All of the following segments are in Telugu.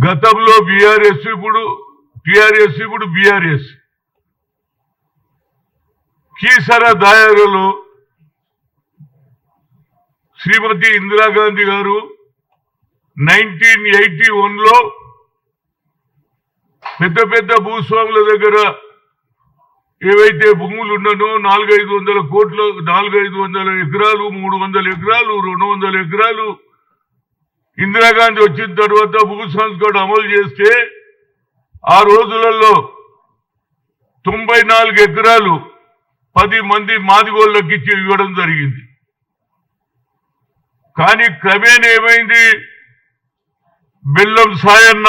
గతంలో బీఆర్ఎస్ ఇప్పుడు టీఆర్ఎస్ ఇప్పుడు బీఆర్ఎస్ కీసర దాయరులో శ్రీమతి ఇందిరాగాంధీ గారు 1981లో పెద్ద పెద్ద భూస్వాముల దగ్గర ఏవైతే భూములు ఉన్నానో 400-500 కోట్లు 400-500 ఎకరాలు 300 ఎకరాలు 200 ఎకరాలు ఇందిరాగాంధీ వచ్చిన తర్వాత భూ సంస్కరణ అమలు చేస్తే ఆ రోజులలో 94 ఎకరాలు 10 మంది మాదిగోళ్ళకి ఇచ్చి ఇవ్వడం జరిగింది. కానీ క్రమేణా ఏమైంది, బెల్లం సాయన్న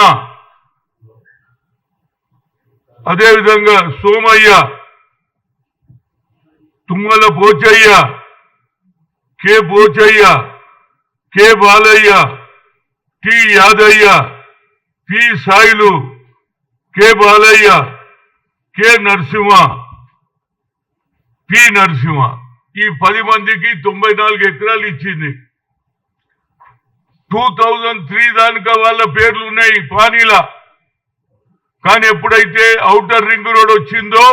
అదేవిధంగా Somaiah, Tummala Pochaiah, K Pochaiah, K Balaiah, T Yadaiah, P Sailu, K Balaiah, K Narasimha, P Narasimha ఈ 10 మందికి 94 ఎకరాలు ఇచ్చింది. 2003 దానికా వాళ్ళ పేర్లు ఉన్నాయి పానీలా. కానీ ఎప్పుడైతే ఔటర్ రింగ్ రోడ్ వచ్చిందో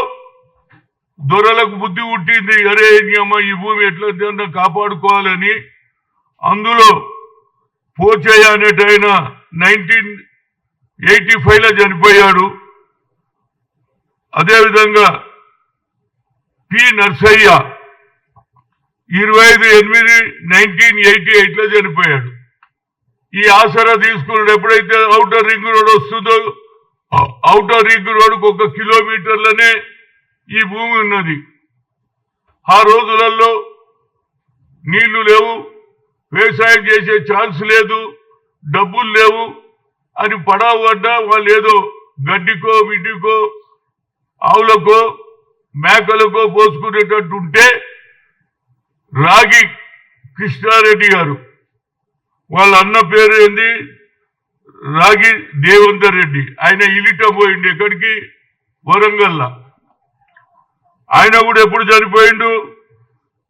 దొరలకు బుద్ధి పుట్టింది, అరే అమ్మ ఈ భూమి ఎట్లా కాపాడుకోవాలని. అందులో పోచయ్య అనేటైన 1985లో చనిపోయాడు. అదేవిధంగా పి నర్సయ్య 25/8/1988లో చనిపోయాడు. ఈ ఆసరా తీసుకున్నాడు. ఎప్పుడైతే ఔటర్ రింగ్ రోడ్ వస్తుందో ఔటర్ రింగ్ రోడ్కు 1 కిలోమీటర్లనే ఈ భూమి ఉన్నది. ఆ రోజులలో నీళ్లు లేవు, వ్యవసాయం చేసే ఛాన్స్ లేదు, డబ్బులు లేవు అని పడావు అడ్డా వాళ్ళు ఏదో గడ్డికో మిడ్డికో ఆవులకో మేకలకో పోసుకునేటట్టు ఉంటే రాగి కృష్ణారెడ్డి గారు వాళ్ళ అన్న పేరు ఏంది రాగి దేవేందర్ రెడ్డి, ఆయన ఇలిట పోయిండు ఎక్కడికి, వరంగల్లా. ఆయన కూడా ఎప్పుడు చనిపోయిండు,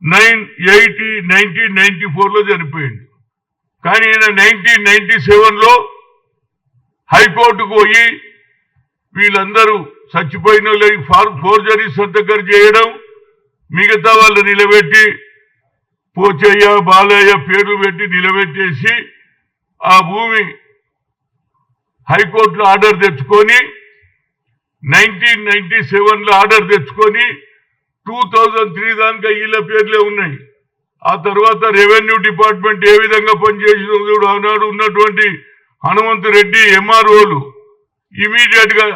1994లో చనిపోయిండు. కానీ ఈయన 1997లో హైకోర్టుకు పోయి వీళ్ళందరూ చచ్చిపోయిన ఫోర్జరీ సంతకం చేయడం, మిగతా వాళ్ళు నిలబెట్టి పోచయ్య బాలయ్య పేర్లు పెట్టి నిలబెట్టేసి ఆ భూమి హైకోర్టులో ఆర్డర్ తెచ్చుకొని 1997లో ఆర్డర్ తెచ్చుకొని 2003 దానికా వీళ్ళ పేర్లే ఉన్నాయి. ఆ తర్వాత రెవెన్యూ డిపార్ట్మెంట్ ఏ విధంగా పనిచేసిందో ఆనాడు ఉన్నటువంటి హనుమంతరెడ్డి ఎంఆర్ఓలు ఇమీడియట్ గా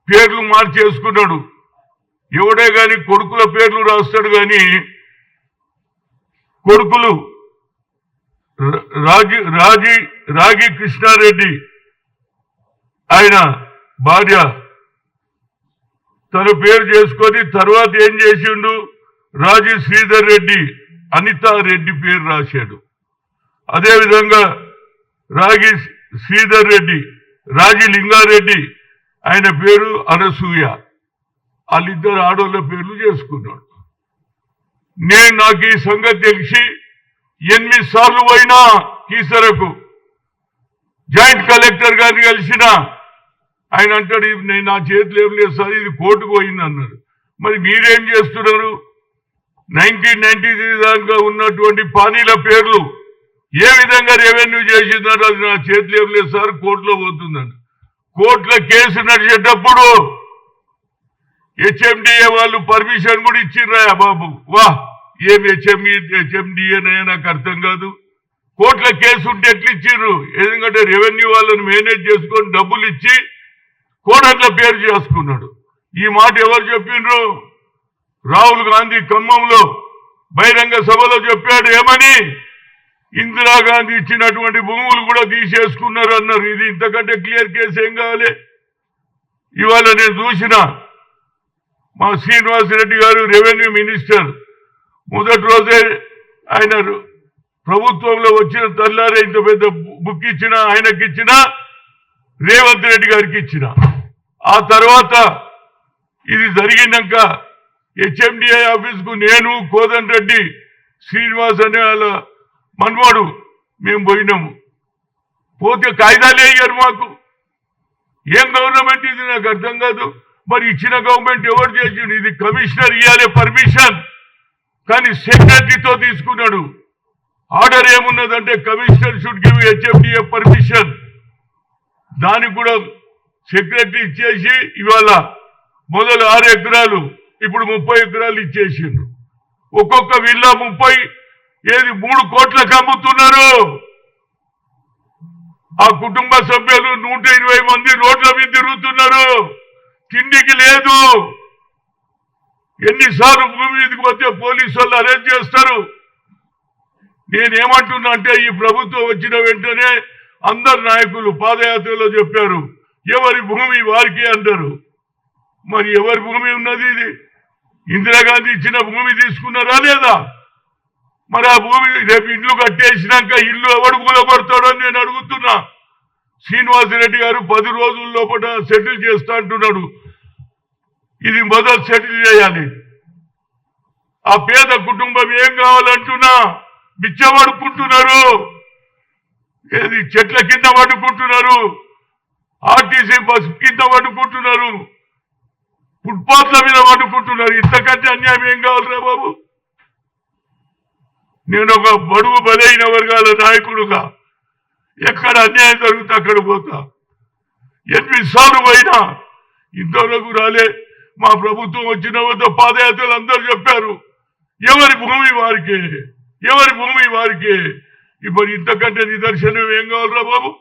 పేర్లు మార్చేసుకున్నాడు. ఎవడే గాని కొడుకుల పేర్లు రాస్తాడు, కానీ కొడుకులు రాగి కృష్ణారెడ్డి ఆయన భార్య తన పేరు చేసుకొని తర్వాత ఏం చేసిండు, రాజీ శ్రీధర్ రెడ్డి అనితా రెడ్డి పేరు రాశాడు. అదేవిధంగా రాగి శ్రీధర్ రెడ్డి రాజీ లింగారెడ్డి ఆయన పేరు అనసూయ, వాళ్ళిద్దరు ఆడోళ్ళ పేర్లు చేసుకున్నాడు. నాకు ఈ సంగతి తెలిసి 8 సార్లు పోయినా కీసరకు జాయింట్ కలెక్టర్ గారిని కలిసిన. ఆయన అంటాడు నేను నా చేతులు ఏం లేదు సార్, ఇది కోర్టుకు పోయింది అన్నాడు. మరి మీరేం చేస్తున్నారు, 1993 దాకా ఉన్నటువంటి పానీల పేర్లు ఏ విధంగా రెవెన్యూ చేసిందంటే అది నా చేతులు ఏం లేదు సార్, కోర్టులో పోతుందని. కోర్టులో కేసు నడిచేటప్పుడు హెచ్ఎండిఏ వాళ్ళు పర్మిషన్ కూడా ఇచ్చిర్రా బాబు. వాహ్, ఏం హెచ్ఎండిఏనయ్యా నాకు అర్థం కాదు. కోర్టులో కేసు ఉంటే ఎట్లా ఇచ్చిర్రు, ఎందుకంటే రెవెన్యూ వాళ్ళని మేనేజ్ చేసుకొని డబ్బులు ఇచ్చి కోడట్ల పేరు చేసుకున్నాడు. ఈ మాట ఎవరు చెప్పిండ్రు, రాహుల్ గాంధీ ఖమ్మంలో బహిరంగ సభలో చెప్పాడు. ఏమని, ఇందిరాగాంధీ ఇచ్చినటువంటి భూములు కూడా తీసేసుకున్నారు అన్నారు. ఇది ఇంతకంటే క్లియర్ కేసు ఏం కావాలి. ఇవాళ నేను చూసిన మా శ్రీనివాసరెడ్డి గారు రెవెన్యూ మినిస్టర్ మొదటి రోజే ఆయన ప్రభుత్వంలో వచ్చిన తల్లారే ఇంత పెద్ద బుక్ ఇచ్చిన ఆయనకి ఇచ్చిన, రేవంత్ రెడ్డి గారికి ఇచ్చిన. ఆ తర్వాత ఇది జరిగినాక హెచ్ఎండిఏ ఆఫీస్కు నేను కోదండ రెడ్డి శ్రీనివాస్ అనే వాళ్ళ మనవాడు మేము పోయినాము. పోతే కాయిదాలే ఇయ్యారు మాకు. ఏం గవర్నమెంట్ ఇది నాకు అర్థం కాదు. మరి ఇచ్చిన గవర్నమెంట్ ఎవరు చేసిండు? ఇది కమిషనర్ ఇవ్వాలి పర్మిషన్, కానీ సెక్రటరీతో తీసుకున్నాడు. ఆర్డర్ ఏమున్నదంటే commissioner should give HMDA permission. దానికి కూడా సెక్రటరీ ఇచ్చేసి ఇవాళ మొదలు 6 ఎకరాలు ఇప్పుడు 30 ఎకరాలు ఇచ్చేసిండ్రు. ఒక్కొక్క విల్లా 3 కోట్లకు అమ్ముతున్నారు. ఆ కుటుంబ సభ్యులు 120 మంది రోడ్ల మీద తిరుగుతున్నారు. తిండికి లేదు. ఎన్నిసార్లు భూమి మీదకి పోతే పోలీసు వాళ్ళు అరెస్ట్ చేస్తారు. నేనేమంటున్నా అంటే ఈ ప్రభుత్వం వచ్చిన వెంటనే అందరు నాయకులు పాదయాత్రలో చెప్పారు ఎవరి భూమి వారికి అంటారు. మరి ఎవరి భూమి ఉన్నది? ఇది ఇందిరాగాంధీ ఇచ్చిన భూమి తీసుకున్నారా లేదా? మరి ఆ భూమి రేపు ఇల్లు కట్టేసినాక ఇల్లు ఎవడు కూలబడతాడో నేను అడుగుతున్నా. శ్రీనివాసరెడ్డి గారు 10 రోజుల లోపల సెటిల్ చేస్తా అంటున్నాడు. ఇది మొదలు సెటిల్ చేయాలి. ఆ పేద కుటుంబం ఏం కావాలంటున్నా బిచ్చబడుకుంటున్నారు. ఏది చెట్ల కింద పడుకుంటున్నారు, ఆర్టీసీ బస్ కింద పడుకుంటున్నారు, ఫుట్పాత్ల మీద పడుకుంటున్నారు. ఇంతకంటే అన్యాయం ఏం కావాలరా బాబు? నేను ఒక బడుగు బలైన వర్గాల నాయకుడుగా ఎక్కడ అన్యాయం జరుగుతా అక్కడ పోతా. 8 సార్లు పోయినా ఇంతవరకు రాలే. మా ప్రభుత్వం వచ్చిన వద్ద పాదయాత్రలు అందరూ చెప్పారు ఎవరి భూమి వారికే, ఎవరి భూమి వారికే. ఇప్పుడు ఇంతకంటే నిదర్శనం ఏం కావాలరా బాబు?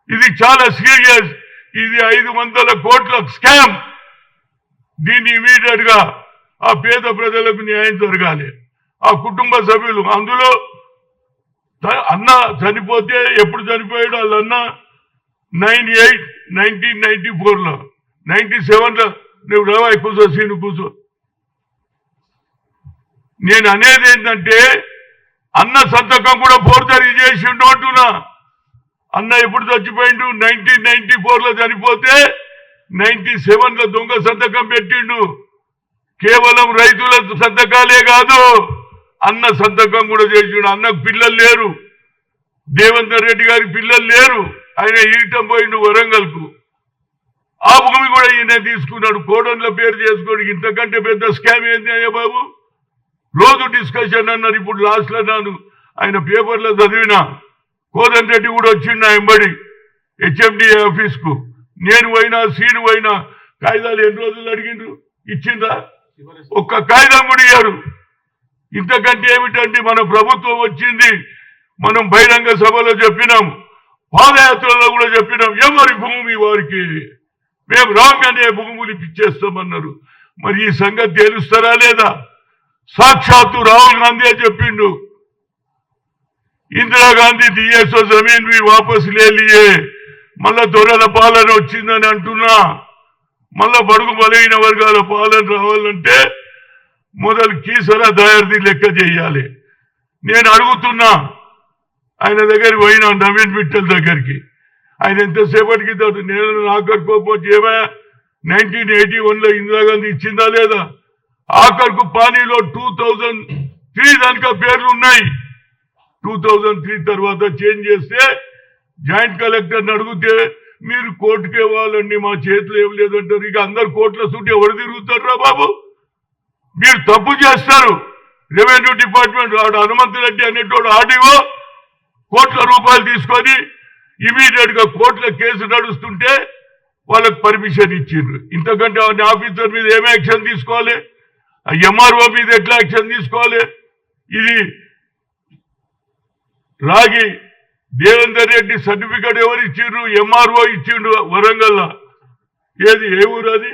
ఇది చాలా సీరియస్. ఇది 500 కోట్ల స్కామ్. దీన్ని ఇమీడియట్ గా ఆ పేద ప్రజలకు న్యాయం జరగాలి. ఆ కుటుంబ సభ్యులు అందులో అన్న చనిపోతే ఎప్పుడు చనిపోయాడు వాళ్ళ అన్న 1994లో 97లో నువ్వు రావా కూర్చో సీను కూర్చో. నేను అనేది ఏంటంటే అన్న సంతకం కూడా ఫోర్జరీ చేసిండు అంటున్నా. అన్న ఎప్పుడు చచ్చిపోయిండు? 1994లో చనిపోతే 97లో దొంగ సంతకం పెట్టిండు. కేవలం రైతుల సంతకాలే కాదు అన్న సంతకం కూడా చేసిండు. అన్నకు పిల్లలు లేరు, దేవేందర్ రెడ్డి గారికి పిల్లలు లేరు. ఆయన ఈటం పోయిండు వరంగల్కు. ఆ భూమి కూడా ఈయన తీసుకున్నాడు. కోడన్ల పేరు చేసుకోవడానికి ఇంతకంటే పెద్ద స్కామ్ ఏంది అయ్యా బాబు? రోజు డిస్కషన్ అన్నారు. ఇప్పుడు లాస్ట్లో నాను ఆయన పేపర్లో చదివినా కోదన్ రెడ్డి కూడా వచ్చిండు ఎంబడి హెచ్ఎండి ఆఫీస్కు. నేను పోయినా సీను పోయినా కాగితాలు ఎన్ని రోజులు అడిగిండ్రు? ఇచ్చిండ్రా? ఒక్క కాగితం కూడా ఇయ్యారు. ఇంతకంటే ఏమిటండి? మన ప్రభుత్వం వచ్చింది. మనం బహిరంగ సభలో చెప్పినాం, పాదయాత్రలో కూడా చెప్పినాం ఎవరి భూమి వారికి. మేము రాగానే భూములు ఇప్పించేస్తామన్నారు. మరి ఈ సంగతి తెలుస్తారా లేదా? సాక్షాత్తు రాహుల్ గాంధీ చెప్పిండు ఇందిరాగాంధీ దియేసో జమీన్ भी वापस ले लिए. మళ్ళా దొరల పాలన వచ్చిందని అంటున్నా. మళ్ళా బడుగు బలైన వర్గాల పాలన రావాలంటే మొదలు కీసరా దయార్ది లెక్క చేయాలి. నేను అడుగుతున్నా, ఆయన దగ్గరికి పోయినా నవీన్ మిట్టల్ దగ్గరికి. ఆయన ఎంతసేపటికి నేను ఆఖరికోపోతే ఏమా 1981లో ఇందిరాగాంధీ ఇచ్చిందా లేదా? ఆఖరుకు పానీలో 2003 దానిక పేర్లు ఉన్నాయి. 2003 తర్వాత చేంజ్ చేస్తే జాయింట్ కలెక్టర్ని అడిగితే మీరు కోర్టుకి ఇవ్వాలండి, మా చేతిలో ఏం లేదంటారు. ఇక అందరు కోర్టుల చుట్టూ ఎవరు తిరుగుతారా బాబు? మీరు తప్పు చేస్తారు. రెవెన్యూ డిపార్ట్మెంట్ వాడు హనుమంతరెడ్డి అనేటోడు ఆర్డీఓ కోట్ల రూపాయలు తీసుకొని ఇమీడియట్ గా కోర్టుల కేసు నడుస్తుంటే వాళ్ళకి పర్మిషన్ ఇచ్చిండ్రు. ఇంతకంటే ఆఫీసర్ మీద ఏం యాక్షన్ తీసుకోవాలి? ఎంఆర్ఓ మీద ఎట్లా యాక్షన్ తీసుకోవాలి? ఇది రాగి దేవేందర్ రెడ్డి సర్టిఫికేట్ ఎవరు ఇచ్చిండ్రు? ఎంఆర్ఓ ఇచ్చిండు వరంగల్లో. ఏది ఏ ఊరు అది?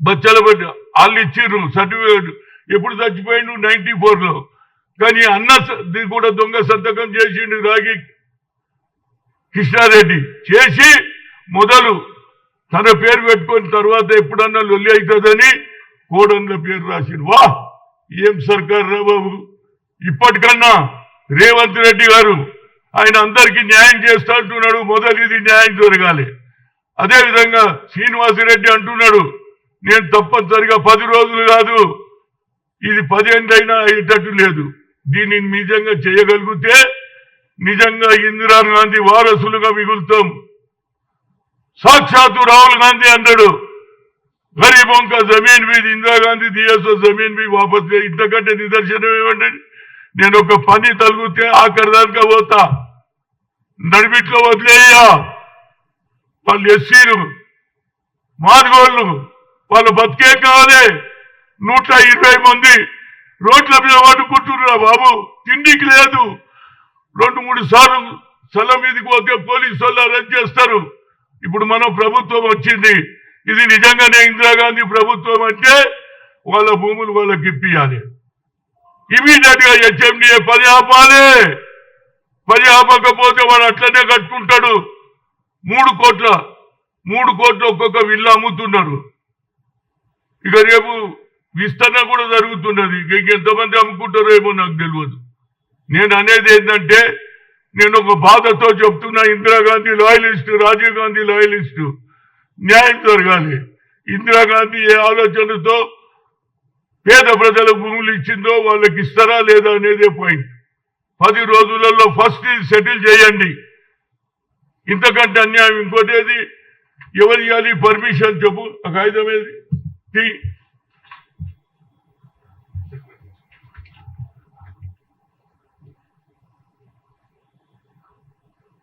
బచ్చలపేట. వాళ్ళు ఇచ్చిండ్రు సర్టిఫికేట్. ఎప్పుడు చచ్చిపోయిండు? 94లో. కానీ అన్న కూడా దొంగ సంతకం చేసిండు రాగి కృష్ణారెడ్డి. చేసి మొదలు తన పేరు పెట్టుకొని తర్వాత ఎప్పుడన్నా లొల్లి అవుతుందని కోడన్ల పేరు రాసిండు. వా ఏం సర్కార్ రా బాబు! ఇప్పటికన్నా రేవంత్ రెడ్డి గారు ఆయన అందరికీ న్యాయం చేస్తా అంటున్నాడు. మొదలు ఇది న్యాయం జరగాలి. అదేవిధంగా శ్రీనివాసరెడ్డి అంటున్నాడు నేను తప్పనిసరిగా 10 రోజులు కాదు, ఇది 10 ఏళ్ళైనా అయ్యేటట్టు లేదు. దీన్ని నిజంగా చేయగలిగితే నిజంగా ఇందిరాగాంధీ వారసులుగా మిగులుతాం. సాక్షాత్తు రాహుల్ గాంధీ అన్నాడు, गरीबों का जमीन भी इंदिरा गांधी दिया सो जमीन भी वापस गई. ఇంతకంటే నిదర్శనం ఏమండి? నేను ఒక పని తలుగుతే ఆఖరిదానిగా పోతా, నడిమిట్లో వదిలేయ్యా. వాళ్ళు ఎస్సీలు మాదిగోళ్ళు, వాళ్ళు బతికే కావాలి. 120 మంది రోడ్ల మీద పడుకుంటున్నారా బాబు, తిండికి లేదు. 2-3 సార్లు స్థలం మీదకి పోతే పోలీసు వాళ్ళు అరెస్ట్ చేస్తారు. ఇప్పుడు మన ప్రభుత్వం వచ్చింది. ఇది నిజంగానే ఇందిరాగాంధీ ప్రభుత్వం అంటే వాళ్ళ భూములు వాళ్ళకి ఇప్పియాలి. ఇమీడియట్ గా హెచ్ఎండిఏ పని ఆపాలి. పని ఆపకపోతే వాడు అట్లనే కట్టుకుంటాడు. 3 కోట్ల ఒక్కొక్క విల్లు అమ్ముతున్నారు. ఇక రేపు విస్తరణ కూడా జరుగుతున్నది. ఇంకెంతమంది అమ్ముకుంటారో ఏమో నాకు తెలియదు. నేను అనేది ఏంటంటే, నేను ఒక బాధతో చెప్తున్నా, ఇందిరాగాంధీ లాయలిస్టు, రాజీవ్ గాంధీ లాయలిస్టు. న్యాయం జరగాలి. ఇందిరాగాంధీ ఏ ఆలోచనతో పేద ప్రజలకు భూములు ఇచ్చిందో వాళ్ళకి ఇస్తారా లేదా అనేదే పాయింట్. 10 రోజులలో ఫస్ట్ సెటిల్ చేయండి. ఇంతకంటే అన్యాయం ఇంకోటి ఏది? ఎవరు ఇవ్వాలి పర్మిషన్ చెప్పు. ఆ కాగితం ఏది?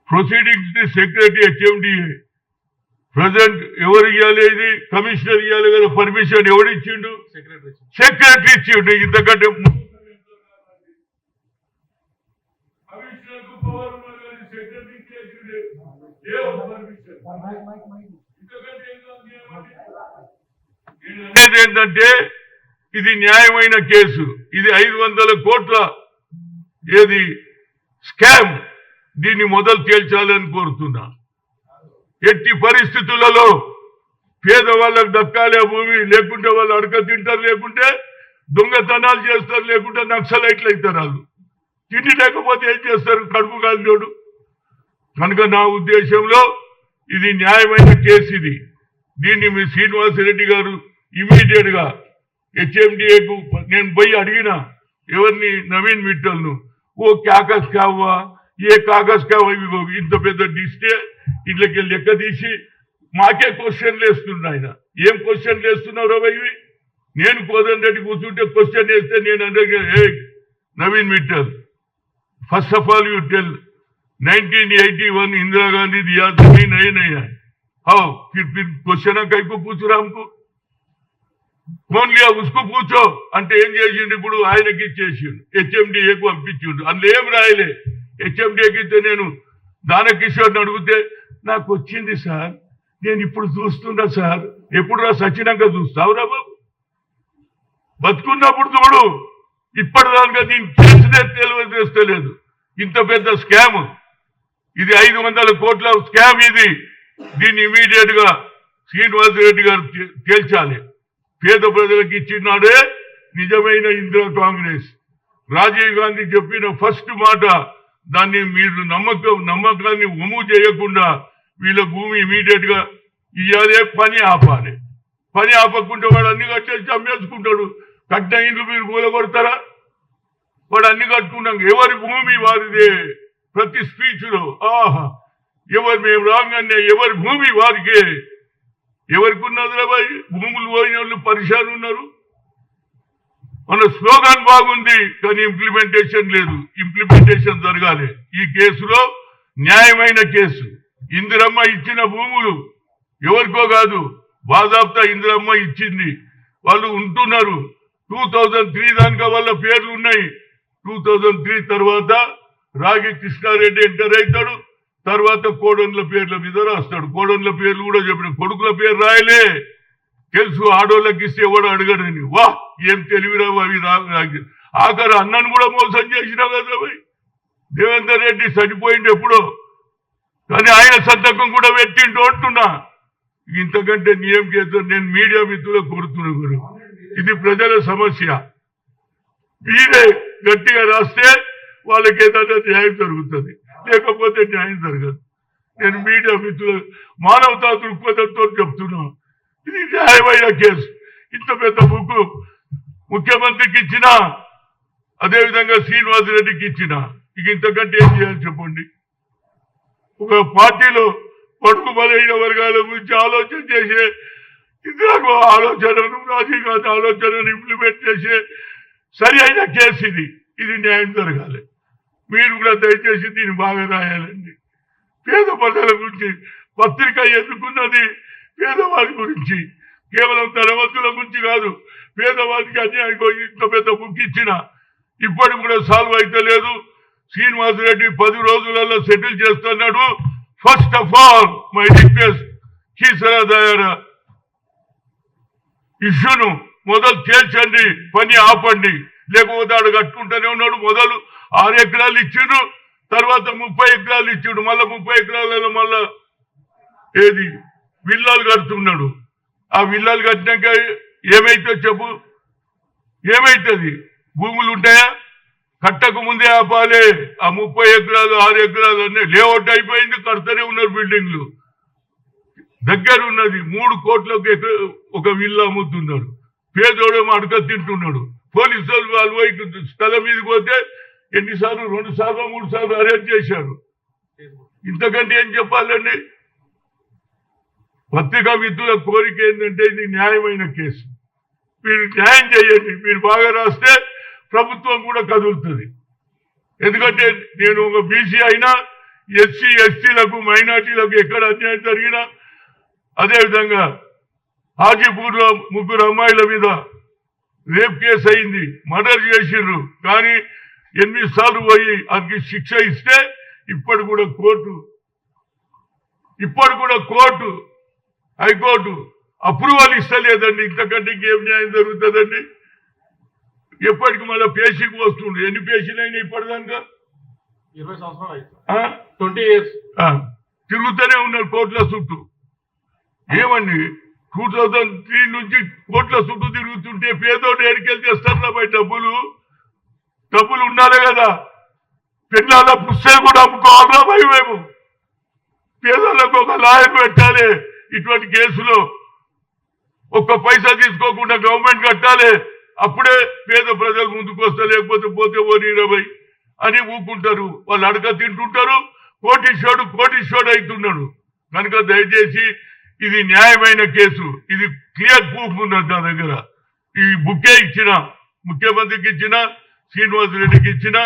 Proceedings the secretary HMDA. President ఎవరు ఇవ్వాలి? ఇది కమిషనర్ ఇవ్వాలి కదా. పర్మిషన్ ఎవడు ఇచ్చిండు? సెక్రటరీ ఇచ్చిండు. ఇంతకంటే ఏంటంటే ఇది న్యాయమైన కేసు. ఇది 500 కోట్ల ఏది స్కామ్. దీన్ని మొదలు తేల్చాలని కోరుతున్నా. ఎట్టి పరిస్థితులలో పేదవాళ్ళకు దక్కాలే భూమి, లేకుంటే వాళ్ళు అడక తింటారు, లేకుంటే దొంగతనాలు చేస్తారు, లేకుంటే నక్సలైట్లు అవుతారు. వాళ్ళు తిండి లేకపోతే ఏం చేస్తారు? కడుపు కాలినోడు. కనుక నా ఉద్దేశంలో ఇది న్యాయమైన కేసు. ఇది దీన్ని మీ శ్రీనివాసరెడ్డి గారు ఇమీడియట్ గా హెచ్ఎండిఏకు నేను పోయి అడిగిన ఎవరిని, నవీన్ మిట్టల్ను. ఓ కాగజ్ కావా, ఏ కాగజ్ కావా, ఇంత పెద్ద డిస్టే ఇట్లకి లెక్క తీసి మాకే క్వశ్చన్లు వేస్తున్నా. ఆయన ఏం క్వశ్చన్లు వేస్తున్నారో ఇవి? నేను కోదండ రెడ్డి కూర్చుంటే క్వశ్చన్ వేస్తే నేను అంటే, Naveen Mittal, first of all you tell 1981 Indira Gandhi दिया जमीन नहीं है. हाँ, फिर क्वेश्चन कई को पूछ रहा हमको, कौन लिया उसको पूछो అంటే ఏం చేసిండు? ఇప్పుడు ఆయనకి ఇచ్చేసిండు, హెచ్ఎండిఏకు పంపించిండు. అందులో ఏం రాయలే. హెచ్ఎండిఏకి ఇస్తే నేను దానకిషోర్ని అడిగితే నాకు వచ్చింది సార్, నేను ఇప్పుడు చూస్తున్నా సార్. ఎప్పుడు రా సచ్చినాక చూస్తావురా బాబు? బతుకున్నప్పుడు చూడు. ఇప్పటిదాకా దీని కేసునే తెలియజేస్తలేదు. ఇంత పెద్ద స్కామ్ ఇది. 500 కోట్ల స్కామ్ ఇది. దీన్ని ఇమీడియట్ గా శ్రీనివాసరెడ్డి గారు తేల్చాలి. పేద ప్రజలకు ఇచ్చినాడే నిజమైన ఇందిరా కాంగ్రెస్. రాజీవ్ గాంధీ చెప్పిన ఫస్ట్ మాట, దాన్ని మీరు నమ్మకాన్ని ఒమ్ము చేయకుండా వీళ్ళ భూమి ఇమీడియట్ గా ఇవ్వాలి. పని ఆపాలి. పని ఆపకుంటే వాడు అన్ని కట్టేసి అమ్మేసుకుంటాడు. కట్టిన ఇండ్లు మీరు కూలగొడతారా? వాడు అన్ని కట్టుకున్నాం. ఎవరి భూమి వారిదే. ప్రతి స్పీచ్ లో ఆహా ఎవరు మేము రాగానే ఎవరి భూమి వారికే. ఎవరికి ఉన్నది రాబాయి? భూములు పోయిన వాళ్ళు పరిశాన్ ఉన్నారు. మన స్లోగాన్ బాగుంది, కానీ ఇంప్లిమెంటేషన్ లేదు. ఇంప్లిమెంటేషన్ జరగాలి. ఈ కేసులో న్యాయమైన కేసు. ఇందిరమ్మ ఇచ్చిన భూములు ఎవరికో కాదు, బాజాబ్తా ఇందిరమ్మ ఇచ్చింది. వాళ్ళు ఉంటున్నారు. 2003 దానికా వాళ్ళ పేర్లు ఉన్నాయి. 2003 తర్వాత రాగి కృష్ణారెడ్డి ఎంటర్ అవుతాడు. తర్వాత కోడన్ల పేర్ల మీద రాస్తాడు. కోడన్ల పేర్లు కూడా చెప్పిన, కొడుకుల పేరు రాయలే. తెలుసు ఆడోళ్ళకి ఇస్తే ఎవడు అడగడని. వా ఏం తెలివిరావు అవి రాగి. ఆఖరు అన్నను కూడా మోసం చేసినా కదా భయ్. దేవేందర్ రెడ్డి చనిపోయింది ఎప్పుడో, కానీ ఆయన సంతకం కూడా పెట్టిండు అంటున్నా. ఇంతకంటే నియం చేస్తారు. నేను మీడియా మిత్రులకు కోరుతున్నా గురు, ఇది ప్రజల సమస్య. మీరే గట్టిగా రాస్తే వాళ్ళకి ఏదైనా న్యాయం జరుగుతుంది, లేకపోతే న్యాయం జరగదు. నేను మీడియా మిత్రులు మానవతా దృక్పథంతో చెప్తున్నా. ఇది న్యాయమైన కేసు. ఇంత పెద్ద బుక్ ముఖ్యమంత్రికి ఇచ్చిన, అదేవిధంగా శ్రీనివాసరెడ్డికి ఇచ్చిన, ఇక ఇంతకంటే ఏం చేయాలి చెప్పండి? ఒక పార్టీలో పడుకు బలైన వర్గాల గురించి ఆలోచన చేసే ఇందిరాకు ఆలోచనను రాజీవ్గాంధీ ఆలోచనను ఇంప్లిమెంట్ చేసే సరి అయిన కేసు ఇది న్యాయం జరగాలి. మీరు కూడా దయచేసి దీన్ని బాగా రాయాలండి. పేద ప్రజల గురించి పత్రిక ఎందుకున్నది? పేదవాడి గురించి, కేవలం ధనవంతుల గురించి కాదు. పేదవాడికి అన్యాయం ఇంత పెద్ద బుక్ ఇచ్చిన ఇప్పటికి కూడా సాల్వ్ అయితే లేదు. శ్రీనివాసరెడ్డి 10 రోజులలో సెటిల్ చేస్తున్నాడు. First of all my request, Keesara Dayara ఇష్యూను మొదలు తేల్చండి, పని ఆపండి. లేకపోతే ఆడు కట్టుకుంటూనే ఉన్నాడు. మొదలు 6 ఎకరాలు ఇచ్చిండు, తర్వాత 30 ఎకరాలు ఇచ్చిండు, మళ్ళా 30 ఎకరాలలో మళ్ళా ఏది విల్లాలు కడుతున్నాడు. ఆ విల్లాలు కట్టినాక ఏమైతే చెప్పు? ఏమైతుంది? భూములు ఉంటాయా? కట్టక ముందే ఆపాలే. ఆ 30 ఎకరాలు 6 ఎకరాలు అన్నీ లేఅవుట్ అయిపోయింది, కడుతూనే ఉన్నారు బిల్డింగ్లు. దగ్గర ఉన్నది 3 కోట్లకు ఒక విల్లా అమ్ముతున్నాడు. పేదోడేమో అడక తింటున్నాడు. పోలీసు వాళ్ళు స్థలం మీదకి పోతే ఎన్నిసార్లు 2 సార్లు 3 సార్లు అరెస్ట్ చేశారు. ఇంతకంటే ఏం చెప్పాలండి? పత్రికా మిత్రుల కోరిక ఏంటంటే ఇది న్యాయమైన కేసు. మీరు న్యాయం చేయండి. మీరు బాగా రాస్తే ప్రభుత్వం కూడా కదులుతుంది. ఎందుకంటే నేను ఒక బీసీ అయినా ఎస్సీ ఎస్టీలకు మైనార్టీలకు ఎక్కడ అన్యాయం జరిగినా, అదేవిధంగా హాజీపూర్లో 3 అమ్మాయిల మీద రేప్ కేసు అయింది, మర్డర్ చేసిండ్రు. కానీ 8 సార్లు పోయి అందుకు శిక్ష ఇస్తే ఇప్పుడు కూడా కోర్టు హైకోర్టు అప్రూవల్ ఇస్తలేదండి. ఇంతకంటే ఇంకేం న్యాయం జరుగుతుందండి? ఎప్పటికి మళ్ళీ పేషీకి వస్తుండే. ఎన్ని పేషీలు అయినా ఇప్పటిదాకా 20 సంవత్సరాలు 20 years తిరుగుతూనే ఉన్నారు కోర్టుల చుట్టూ. ఏమండి 2003 నుంచి కోట్ల చుట్టూ తిరుగుతుంటే పేదోడు ఏడికెళ్ళి చేస్తారా? బయట డబ్బులు ఉండాలి కదా. పెళ్ళాల పుస్తకం కూడా అమ్ముకోవాలా భయ? మేము పేదోళ్ళకు ఒక లాయర్ పెట్టాలి. ఇటువంటి కేసులో ఒక్క పైసా తీసుకోకుండా గవర్నమెంట్ కట్టాలి. అప్పుడే పేద ప్రజలు ముందుకు వస్తారు. లేకపోతే పోతే ఓ అని ఊకుంటారు. వాళ్ళు అడక తింటుంటారు. కోటీశ్వరుడు అవుతున్నాడు. కనుక దయచేసి ఇది న్యాయమైన కేసు. ఇది క్లియర్ ప్రూఫ్ ఉన్నది నా దగ్గర. ఈ బుక్కే ఇచ్చిన, ముఖ్యమంత్రికి ఇచ్చిన, శ్రీనివాసరెడ్డికి ఇచ్చిన,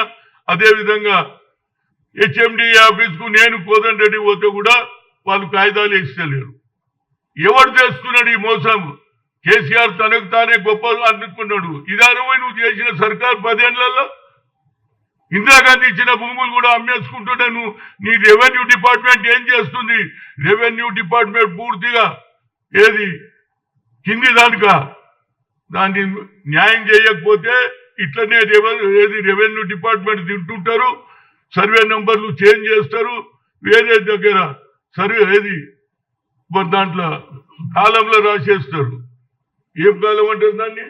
అదేవిధంగా హెచ్ఎండి ఆఫీస్కు నేను కోదండ రెడ్డి పోతే కూడా వాళ్ళు కాగితాలు ఇస్తలేరు. ఎవరు చేస్తున్నాడు ఈ మోసం? కేసీఆర్ తనకు తానే గొప్ప అనుకున్నాడు. ఇదానమై నువ్వు చేసిన సర్కార్ 10 ఏళ్లలో ఇందిరాగాంధీ ఇచ్చిన భూములు కూడా అమ్మేసుకుంటుంటే నీ రెవెన్యూ డిపార్ట్మెంట్ ఏం చేస్తుంది? రెవెన్యూ డిపార్ట్మెంట్ పూర్తిగా ఏది కింది దాన్ని న్యాయం చేయకపోతే ఇట్లనే రెవెన్యూ డిపార్ట్మెంట్ తింటుంటారు. సర్వే నంబర్లు చేంజ్ చేస్తారు. వేరే దగ్గర దాంట్లో కాలంలో రాసేస్తారు. ఏం కాలం అంటారు దాన్ని?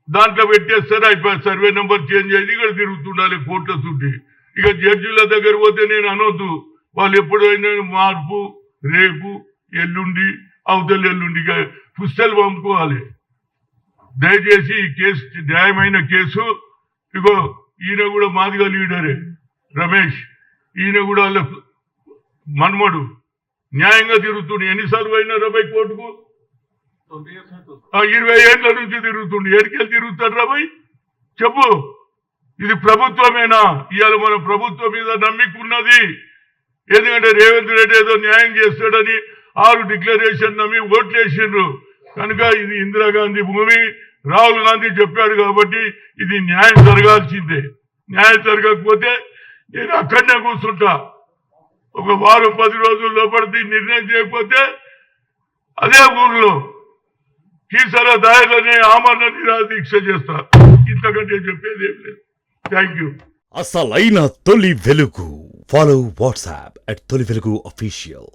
దాంట్లో పెట్టేస్తారు. అయిపోయి సర్వే నెంబర్ చేంజ్ అయ్యి ఇక్కడ తిరుగుతుండాలి కోర్టుల చుట్టి. ఇక జడ్జిల దగ్గర పోతే నేను అనొద్దు. వాళ్ళు ఎప్పుడైనా మార్పు, రేపు, ఎల్లుండి, అవతల ఎల్లుండి పుస్తకాలు పంపుకోవాలి. దయచేసి ఈ కేసు న్యాయమైన కేసు. ఇగో ఈయన కూడా మాదిగా లీడరే రమేష్. ఈయన కూడా వాళ్ళ మన్మడు న్యాయంగా తిరుగుతుండే. ఎన్నిసార్లు అయినా రాబాయ్ కోర్టుకు? 20 ఏళ్ల నుంచి తిరుగుతుండే. ఎడికెళ్ళి తిరుగుతారు రాబాయ్? చెప్పు. ఇది ప్రభుత్వమేనా? ఇవాళ మన ప్రభుత్వం మీద నమ్మిక ఉన్నది. ఎందుకంటే రేవంత్ రెడ్డి ఏదో న్యాయం చేస్తాడని 6 డిక్లరేషన్ నమ్మి ఓట్లేసిండ్రు. కనుక ఇది ఇందిరాగాంధీ భూమి. రాహుల్ గాంధీ చెప్పాడు కాబట్టి ఇది న్యాయం జరగాల్సిందే. న్యాయం జరగకపోతే నేను అక్కడనే కూర్చుంటా. ఒక వారం 10 రోజుల లోపల నిర్ణయం చేయకపోతే అదే ఊర్లో కీసరా దాయలనే ఆమరణ నిరాదీక్ష చేస్తా. ఇంతకంటే చెప్పేది ఏం లేదు. Thank you. అసలైన తొలి వెలుగు. ఫాలో వాట్సాప్ @తొలి వెలుగు అఫీషియల్.